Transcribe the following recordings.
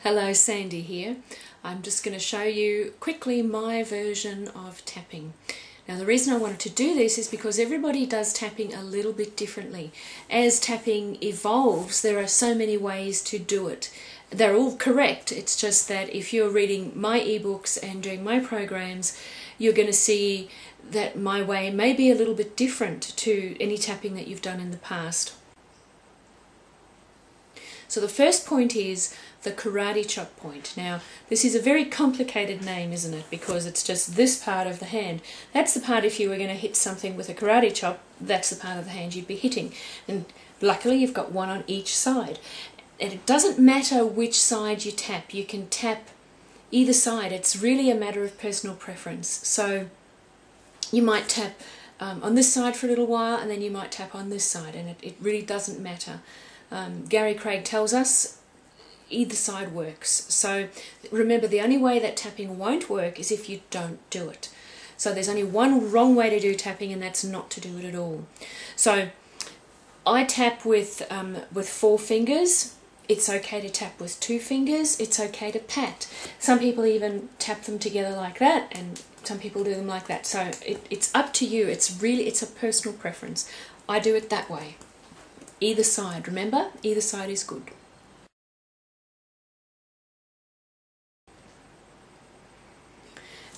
Hello, Sandy here. I'm just going to show you quickly my version of tapping. Now the reason I wanted to do this is because everybody does tapping a little bit differently. As tapping evolves, there are so many ways to do it. They're all correct, it's just that if you're reading my ebooks and doing my programs, you're going to see that my way may be a little bit different to any tapping that you've done in the past. So the first point is the karate chop point. Now, this is a very complicated name, isn't it? Because it's just this part of the hand. That's the part, if you were going to hit something with a karate chop, that's the part of the hand you'd be hitting. And luckily you've got one on each side. And it doesn't matter which side you tap. You can tap either side. It's really a matter of personal preference. So you might tap on this side for a little while, and then you might tap on this side, and it really doesn't matter. Gary Craig tells us either side works. So remember, the only way that tapping won't work is if you don't do it. So there's only one wrong way to do tapping, and that's not to do it at all. So I tap with 4 fingers. It's okay to tap with 2 fingers. It's okay to pat. Some people even tap them together like that, and some people do them like that. So it's up to you. It's a personal preference. I do it that way. Either side, remember? Either side is good.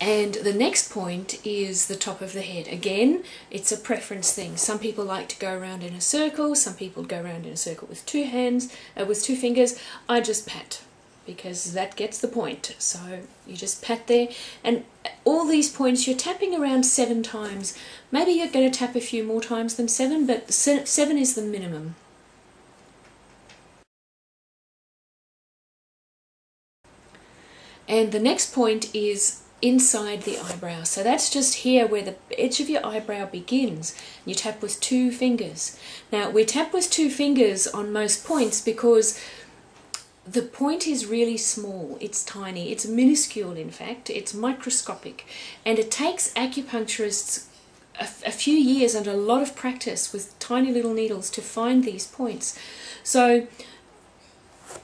And the next point is the top of the head. Again, it's a preference thing. Some people like to go around in a circle. Some people go around in a circle with 2 hands, with 2 fingers. I just pat, because that gets the point. So you just pat there, and all these points you're tapping around 7 times. Maybe you're going to tap a few more times than 7, but 7 is the minimum. And the next point is inside the eyebrow. So that's just here where the edge of your eyebrow begins. You tap with 2 fingers. Now we tap with 2 fingers on most points because the point is really small. It's tiny. It's minuscule, in fact. It's microscopic. And it takes acupuncturists a few years and a lot of practice with tiny little needles to find these points. So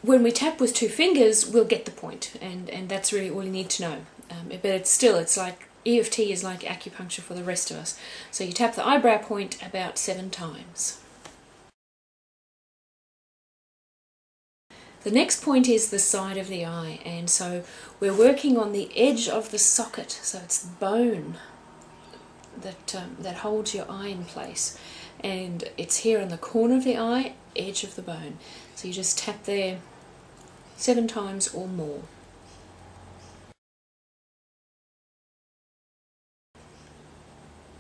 when we tap with 2 fingers, we'll get the point, and that's really all you need to know. But it's like EFT is like acupuncture for the rest of us. So you tap the eyebrow point about 7 times. The next point is the side of the eye, and so we're working on the edge of the socket. So it's the bone that holds your eye in place, and it's here in the corner of the eye, edge of the bone. So you just tap there 7 times or more.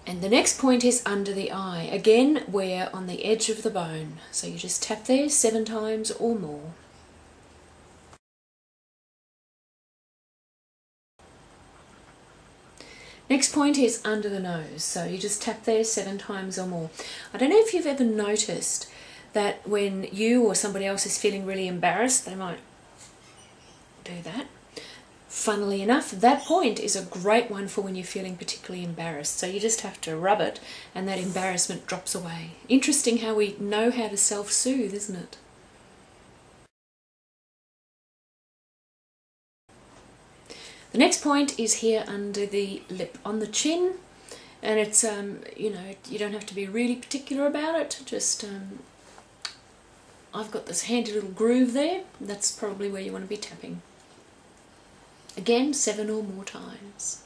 And the next point is under the eye. Again, we're on the edge of the bone. So you just tap there 7 times or more. Next point is under the nose. So you just tap there 7 times or more. I don't know if you've ever noticed that when you or somebody else is feeling really embarrassed, they might do that. Funnily enough, that point is a great one for when you're feeling particularly embarrassed. So you just have to rub it and that embarrassment drops away. Interesting how we know how to self-soothe, isn't it? The next point is here under the lip, on the chin, and it's you know, you don't have to be really particular about it. Just I've got this handy little groove there. That's probably where you want to be tapping. Again, 7 or more times.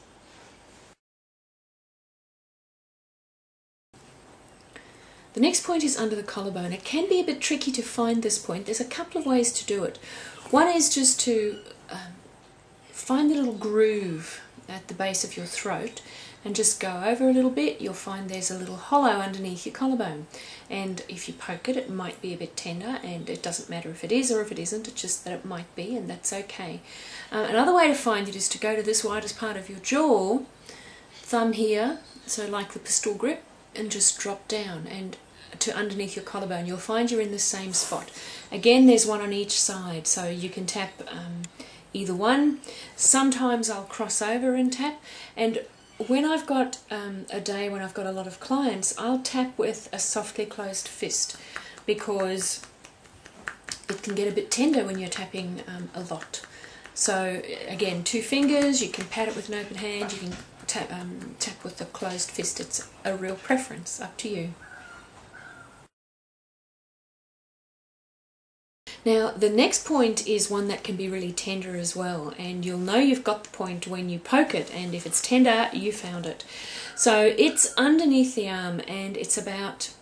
The next point is under the collarbone. It can be a bit tricky to find this point. There's a couple of ways to do it. One is just to find the little groove at the base of your throat and just go over a little bit. You'll find there's a little hollow underneath your collarbone, and if you poke it, it might be a bit tender, and it doesn't matter if it is or if it isn't. It's just that it might be, and that's okay. Another way to find it is to go to this widest part of your jaw, thumb here, so like the pistol grip, and just drop down and to underneath your collarbone. You'll find you're in the same spot. Again, there's one on each side, so you can tap either one. Sometimes I'll cross over and tap, and when I've got a day when I've got a lot of clients, I'll tap with a softly closed fist, because it can get a bit tender when you're tapping a lot. So again, 2 fingers, you can pat it with an open hand, you can tap with a closed fist. It's a real preference, up to you. Now the next point is one that can be really tender as well, and you'll know you've got the point when you poke it, and if it's tender, you found it. So it's underneath the arm, and it's about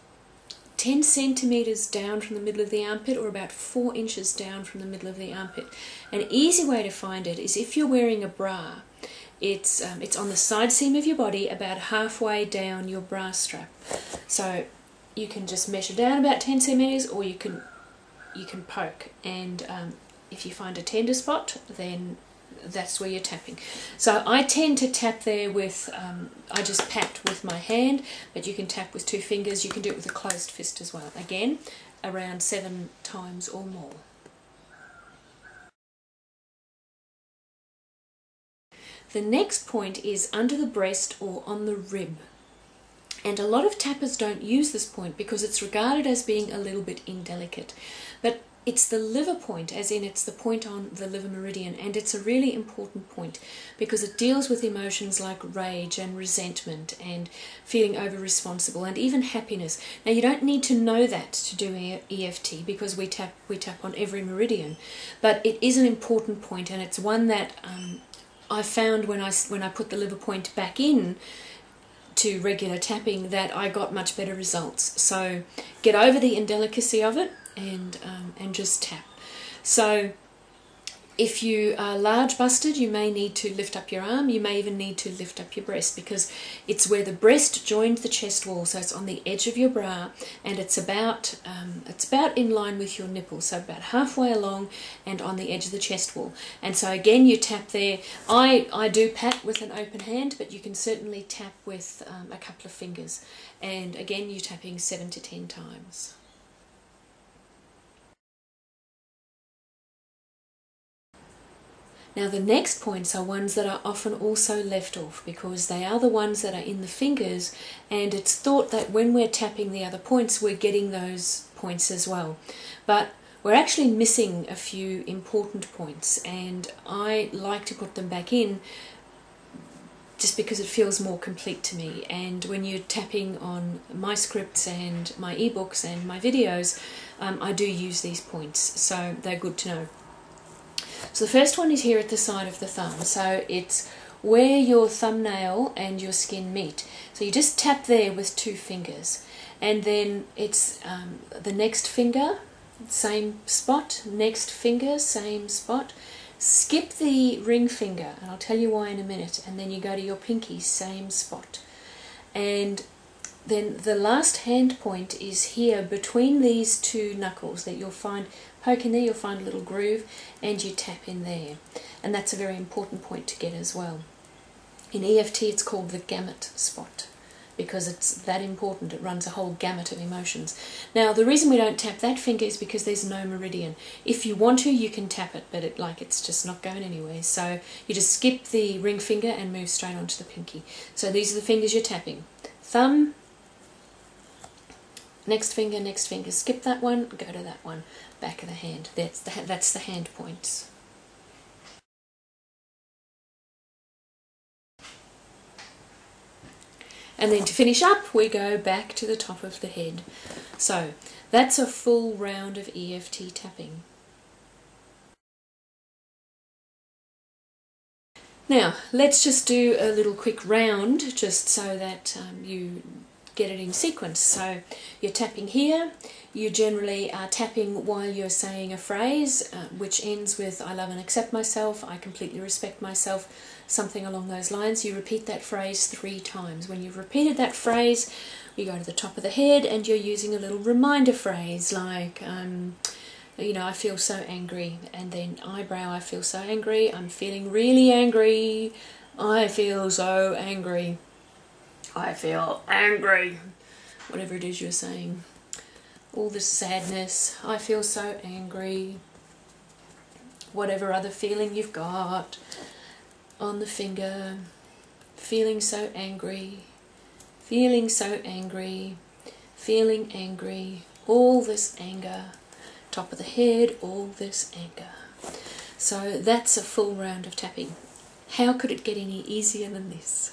10 centimetres down from the middle of the armpit, or about 4 inches down from the middle of the armpit. An easy way to find it is if you're wearing a bra, it's on the side seam of your body, about halfway down your bra strap. So you can just measure down about 10 centimetres, or you can poke, and if you find a tender spot, then that's where you're tapping. So I tend to tap there with, I just pat with my hand, but you can tap with 2 fingers, you can do it with a closed fist as well. Again, around 7 times or more. The next point is under the breast or on the rib. And a lot of tappers don't use this point because it's regarded as being a little bit indelicate. But it's the liver point, as in it's the point on the liver meridian, and it's a really important point because it deals with emotions like rage and resentment and feeling over-responsible and even happiness. Now you don't need to know that to do EFT because we tap on every meridian, but it is an important point, and it's one that I found when I put the liver point back in to regular tapping that I got much better results. So get over the indelicacy of it and just tap. So if you are large busted, you may need to lift up your arm, you may even need to lift up your breast, because it's where the breast joins the chest wall, so it's on the edge of your bra, and it's about in line with your nipple, so about halfway along and on the edge of the chest wall. And so again, you tap there. I do pat with an open hand, but you can certainly tap with a couple of fingers, and again you're tapping 7 to 10 times. Now the next points are ones that are often also left off because they are the ones that are in the fingers, and it's thought that when we're tapping the other points we're getting those points as well. But we're actually missing a few important points, and I like to put them back in just because it feels more complete to me. And when you're tapping on my scripts and my ebooks and my videos, I do use these points, so they're good to know. So the first one is here at the side of the thumb, so it's where your thumbnail and your skin meet. So you just tap there with 2 fingers, and then it's the next finger, same spot, next finger, same spot. Skip the ring finger, and I'll tell you why in a minute, and then you go to your pinky, same spot. And then the last hand point is here between these 2 knuckles that you'll find, poke in there, you'll find a little groove, and you tap in there. And that's a very important point to get as well. In EFT it's called the gamut spot because it's that important. It runs a whole gamut of emotions. Now the reason we don't tap that finger is because there's no meridian. If you want to, you can tap it, but it's just not going anywhere. So you just skip the ring finger and move straight onto the pinky. So these are the fingers you're tapping. Thumb, next finger, skip that one, go to that one, back of the hand. That's the hand points. And then to finish up, we go back to the top of the head. So that's a full round of EFT tapping. Now let's just do a little quick round just so that you get it in sequence. So you're tapping here, you generally are tapping while you're saying a phrase which ends with I love and accept myself, I completely respect myself, something along those lines. You repeat that phrase 3 times. When you've repeated that phrase, you go to the top of the head and you're using a little reminder phrase like you know, I feel so angry, and then eyebrow, I feel so angry, I'm feeling really angry, I feel so angry, I feel angry, whatever it is you're saying. All this sadness, I feel so angry, whatever other feeling you've got on the finger, feeling so angry, feeling so angry, feeling angry, all this anger, top of the head, all this anger. So that's a full round of tapping. How could it get any easier than this?